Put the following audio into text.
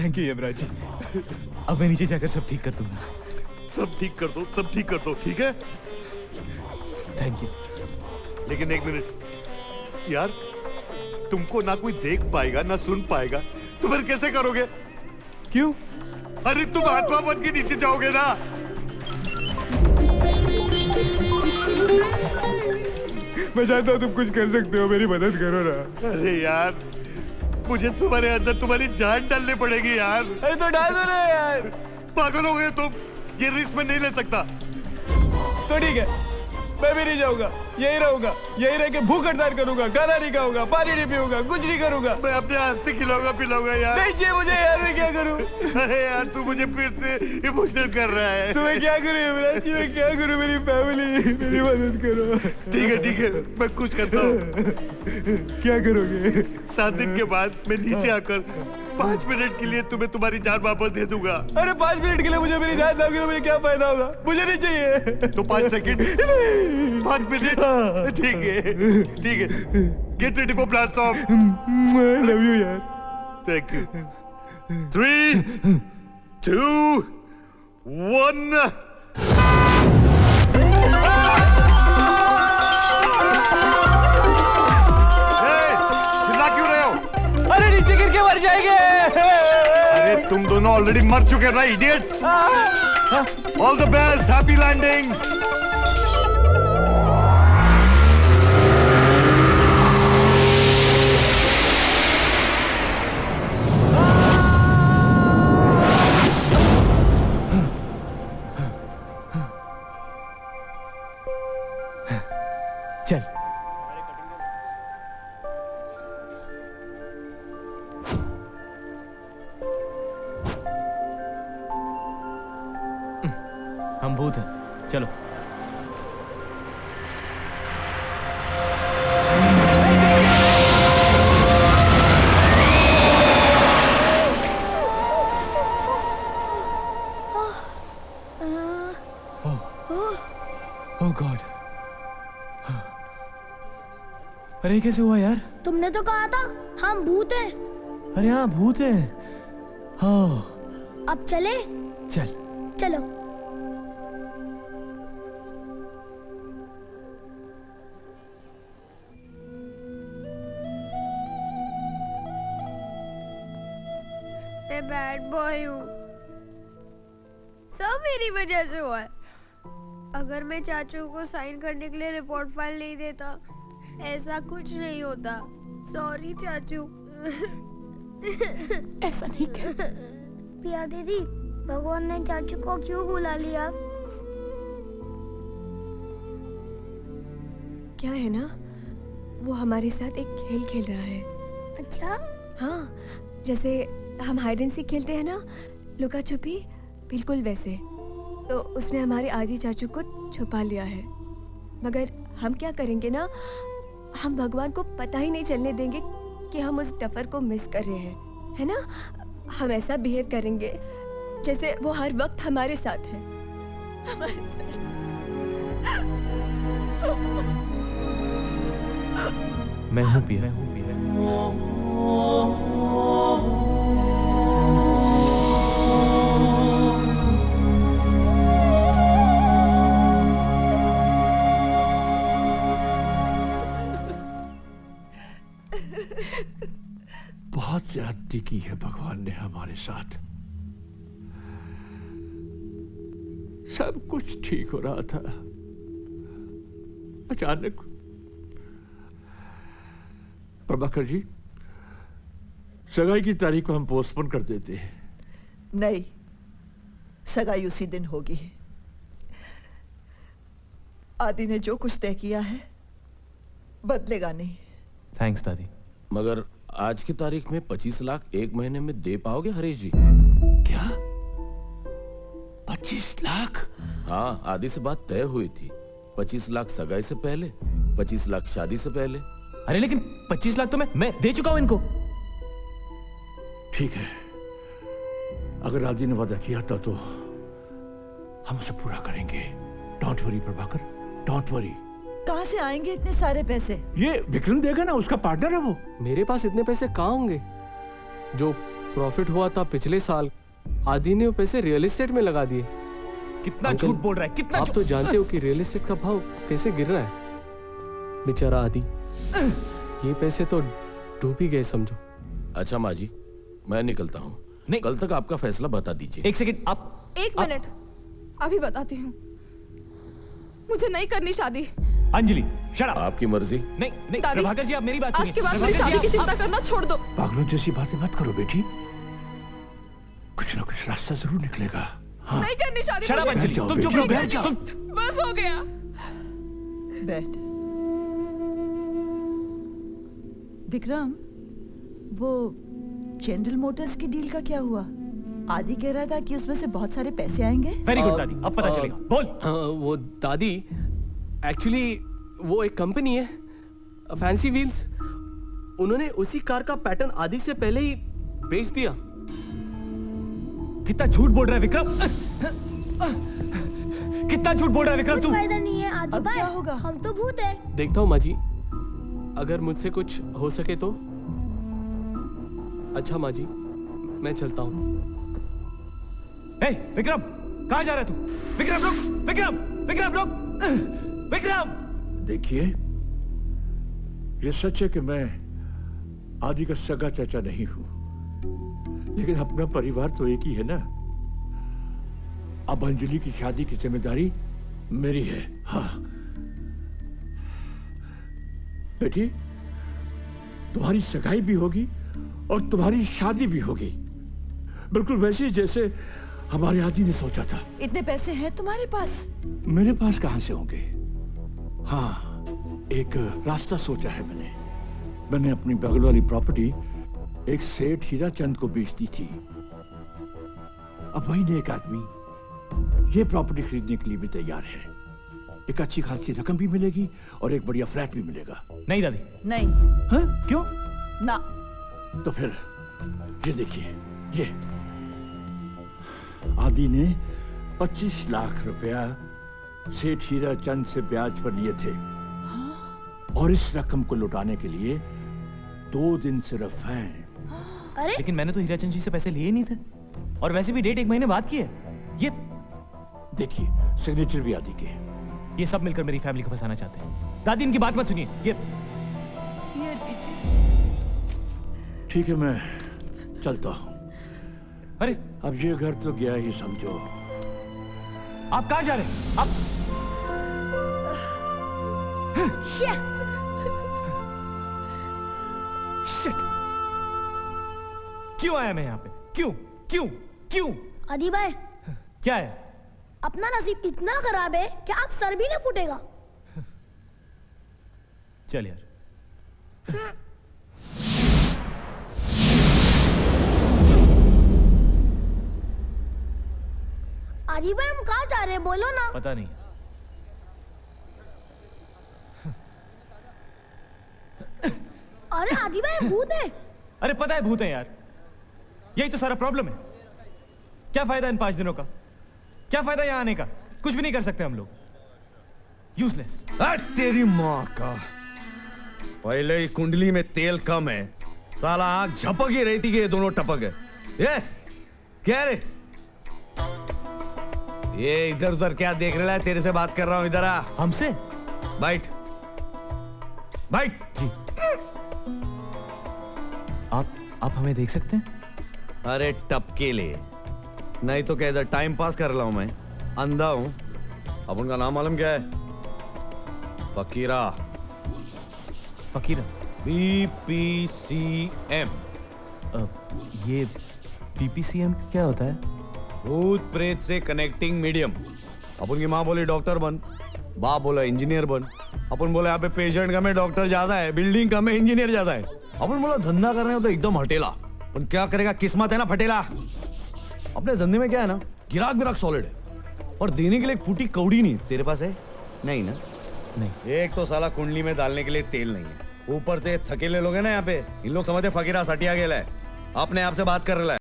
Thank you Yamraj ji. अब मैं नीचे जाकर सब ठीक कर दूंगा। सब ठीक कर दो, सब ठीक कर दो, ठीक है? Thank you. लेकिन एक मिनट यार, तुमको ना कोई देख पाएगा ना सुन पाएगा, तो फिर कैसे करोगे? क्यों? अरे तुम आत्मा बन के नीचे जाओगे ना। मैं जानता हूँ तुम कुछ कर सकते हो, मेरी मदद करो ना। अरे यार, मुझे तुम्हारे अंदर तुम्हारी जान डालनी पड़ेगी यार। अरे तो डाल दो ना यार। पागल हो गए तुम, ये रिस्क में नहीं ले सकता। तो ठीक है, मैं भी नहीं जाऊंगा, यही रहूंगा, यही रह के भूख हड़ताल करूंगा, खाना नहीं खाऊंगा, पानी नहीं पीऊंगा, कुछ नहीं करूंगा। मैं अपने हाथ से खिलाऊंगा पिलाऊंगा यार। नहीं चाहिए मुझे यार, मैं क्या करूं? अरे यार, तू मुझे फिर से इमोशनल कर रहा है। तो मैं क्या करूं यमराज जी, मैं क्या करूं? मेरी फैमिली, मेरी मदद करो। ठीक है, मैं कुछ करता हूँ। क्या करोगे? 7 दिन के बाद मैं नीचे आकर 5 मिनट के लिए तुम्हें तुम्हारी जान वापस दे दूंगा। अरे 5 मिनट के लिए मुझे मेरी जान दोगे तो मुझे क्या फायदा होगा? मुझे नहीं चाहिए। तो 5 सेकंड, 5 मिनट, ठीक है। Get ready for blast off. Love you यार। Thank you. 3, 2, 1। चिल्ला क्यों रहे हो? अरे नीचे गिर के मर जाएंगे। अरे तुम दोनों ऑलरेडी मर चुके हैं ना idiots. All the best, happy landing. चल। हम भूत हैं, चलो। Oh god. अरे कैसे हुआ यार? तुमने तो कहा था हम भूत हैं। अरे हाँ भूत है। हाँ अब चले? चल। चलो। मैं बैड बॉय हूँ, सब मेरी वजह से हुआ है। अगर मैं चाचू को साइन करने के लिए रिपोर्ट फाइल नहीं देता, ऐसा कुछ नहीं होता। सॉरी चाचू। ऐसा नहीं कर। पिया दीदी, भगवान ने चाचू को क्यों बुला लिया? क्या है ना, वो हमारे साथ एक खेल खेल रहा है। अच्छा? हाँ, जैसे हम हाइड एंड सीक खेलते हैं ना, लुका छुपी, बिल्कुल वैसे। तो उसने हमारे आजी चाचू को छुपा लिया है। मगर हम क्या करेंगे ना, हम भगवान को पता ही नहीं चलने देंगे कि हम उस डफर को मिस कर रहे हैं, है ना? हम ऐसा बिहेव करेंगे जैसे वो हर वक्त हमारे साथ है, हमारे साथ। मैं हूँ पिया। बहुत ज्यादती की है भगवान ने हमारे साथ। सब कुछ ठीक हो रहा था, अचानक। प्रभाकर जी, सगाई की तारीख को हम पोस्टपोन कर देते हैं। नहीं, सगाई उसी दिन होगी। आदि ने जो कुछ तय किया है बदलेगा नहीं। थैंक्स दादी। मगर आज की तारीख में 25 लाख 1 महीने में दे पाओगे हरीश जी? क्या 25 लाख? हाँ, आदि से बात तय हुई थी। 25 लाख सगाई से पहले, 25 लाख शादी से पहले। अरे लेकिन 25 लाख तो मैं दे चुका हूं इनको। ठीक है, अगर आदि ने वादा किया था तो हम उसे पूरा करेंगे। Don't worry Prabhakar, don't worry. कहां से आएंगे इतने सारे पैसे? ये विक्रम देगा ना, उसका पार्टनर है वो। मेरे पास इतने पैसे कहाँ होंगे? जो प्रॉफिट हुआ था पिछले साल, आदि ने वो पैसे रियल एस्टेट में लगा दिए। कितना अंकल, झूठ बोल रहा है, कितना आप झूठ- तो जानते हो कि रियल एस्टेट का भाव कैसे गिर रहा है। बेचारा आदि, ये पैसे तो डूब ही गए समझो। अच्छा माँ जी, मैं निकलता हूँ। नहीं। कल तक आपका फैसला बता दीजिए। एक सेकंड, आप एक मिनट, अभी बताती हूँ। मुझे नहीं करनी शादी। Anjali shut up. आपकी मर्जी। नहीं नहीं दादी, प्रभाकर जी, आप मेरी बात आज सुनिए। के बाद मेरी प्रभाकर जी, शादी की आप- चिंता करना छोड़ दो। पागलों जैसी बातें मत करो बेटी, कुछ ना कुछ रास्ता जरूर निकलेगा। हाँ, नहीं करनी शादी शट अप मुझे। अंजलि, जाओ तुम बेटी, चुप रहो, बैठ जाओ। तुम बस हो गया। बैठ। विक्रम, वो जनरल मोटर्स की डील का क्या हुआ? आदि कह रहा था कि उसमें से बहुत सारे पैसे आएंगे। वेरी गुड दादी, अब पता चलेगा। बोल। वो दादी, एक्चुअली वो एक कंपनी है, फैंसी व्हील्स। उन्होंने उसी कार का पैटर्न आदि से पहले ही बेच दिया। कितना झूठ बोल रहा है विक्रम, कितना झूठ बोल रहा है विक्रम कुछ तू। फायदा नहीं है आदि अब भाई, क्या होगा? हम तो भूत है। देखता हूँ माँ जी, अगर मुझसे कुछ हो सके तो। अच्छा माँ जी, मैं चलता हूँ। ए विक्रम, कहाँ जा रहा है तू? विक्रम रुक, विक्रम, विक्रम रुक, विक्रम। देखिए, ये सच है कि मैं आदि का सगा चाचा नहीं हूं, लेकिन अपना परिवार तो एक ही है ना। अब अंजलि की शादी की जिम्मेदारी मेरी है। हाँ बेटी, तुम्हारी सगाई भी होगी और तुम्हारी शादी भी होगी, बिल्कुल वैसे ही जैसे हमारे आदि ने सोचा था। इतने पैसे हैं तुम्हारे पास? मेरे पास कहां से होंगे? हाँ, एक रास्ता सोचा है मैंने अपनी बगल वाली प्रॉपर्टी एक सेठ हीरा चंद को बेच दी थी। अब वही ने एक आदमी ये प्रॉपर्टी खरीदने के लिए भी तैयार है। एक अच्छी खासी रकम भी मिलेगी और एक बढ़िया फ्लैट भी मिलेगा। नहीं दादी। नहीं। हाँ? क्यों? ना। तो फिर ये देखिए, ये आदि ने 25 लाख रुपया सेठ हीरा चंद से ब्याज पर लिए थे। और इस रकम को लौटाने के लिए 2 दिन सिर्फ हैं। अरे लेकिन मैंने तो हीराचंद जी से पैसे लिए नहीं थे, और वैसे भी डेट 1 महीने बाद की है। ये देखिए, सिग्नेचर भी आदि के। ये सब मिलकर मेरी फैमिली को फंसाना चाहते हैं। दादी, इनकी बात मत सुनिए। ये ठीक है, मैं चलता हूँ। अरे अब ये घर तो गया ही समझो। आप कहाँ जा रहे हैं? आप शिट, क्यों आया मैं यहाँ पे? क्यों क्यों क्यों? आदि भाई, क्या है? अपना नसीब इतना खराब है कि आप सर भी न फूटेगा। चल यार। आदि भाई, हम कहाँ जा रहे हैं बोलो ना। पता नहीं। अरे आदि भाई, भूत है। अरे पता है भूत है यार, यही तो सारा प्रॉब्लम है। क्या फायदा इन 5 दिनों का? क्या फायदा यहाँ आने का? कुछ भी नहीं कर सकते हम लोग, यूजलेस। तेरी माँ का, पहले ही कुंडली में तेल कम है, साला आंख झपक ही रही थी कि ये दोनों टपक है। ये क्या रे? ये इधर उधर क्या देख रहा है? तेरे से बात कर रहा हूं, इधर आ। हमसे? बैठ बैठ। जी। आप हमें देख सकते हैं? अरे टपके ले, नहीं तो क्या इधर टाइम पास कर रहा हूं मैं? अंधा हूं। अब उनका नाम मालूम क्या है? फकीरा। फकीरा? BPCM। ये PPCM क्या होता है? भूत प्रेत से कनेक्टिंग मीडियम। अपन की माँ बोली डॉक्टर बन, बाप बोला इंजीनियर बन। अपन बोले यहाँ पे पेशेंट कम है, डॉक्टर ज्यादा है, बिल्डिंग कम है, इंजीनियर ज्यादा है। अपन बोला धंधा कर रहे हो तो एकदम हटेला, अपन क्या करेगा, किस्मत है ना फटेला। अपने धंधे में क्या है ना, गिराक बिराक सॉलिड है, और देने के लिए एक फूटी कौड़ी नहीं। तेरे पास है? नहीं ना? नहीं। एक तो साला कुंडली में डालने के लिए तेल नहीं है, ऊपर से थकेले लोग हैं ना यहाँ पे, इन लोग समझते फकीरा सटिया गेला है, अपने आप से बात कर रहा है।